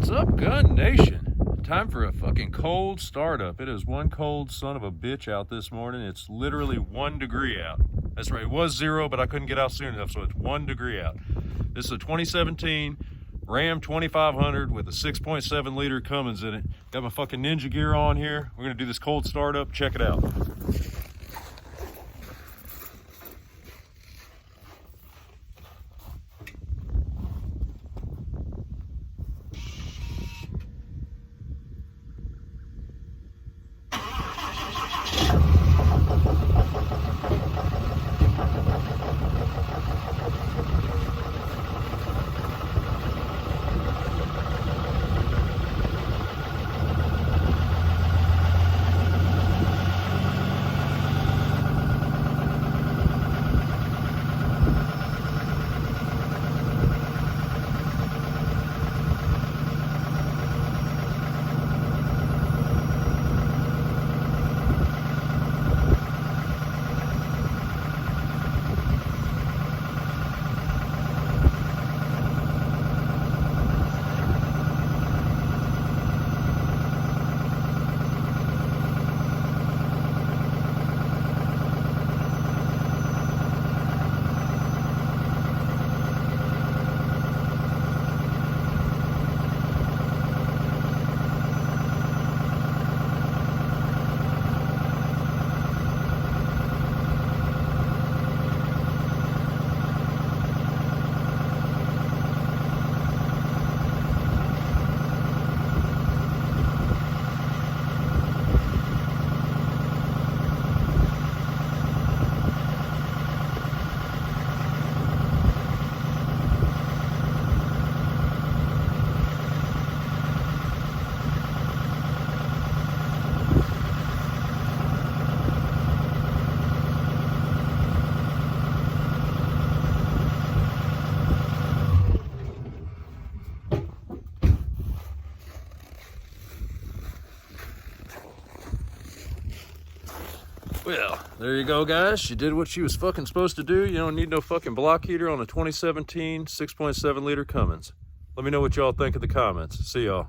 What's up, Gun Nation? Time for a fucking cold startup. It is one cold son of a bitch out this morning. It's literally 1 degree out. That's right, it was 0, but I couldn't get out soon enough, so it's 1 degree out. This is a 2017 Ram 2500 with a 6.7 liter Cummins in it. Got my fucking ninja gear on here. We're gonna do this cold startup. Check it out. Well, there you go, guys. She did what she was fucking supposed to do. You don't need no fucking block heater on a 2017 6.7 liter Cummins. Let me know what y'all think in the comments. See y'all.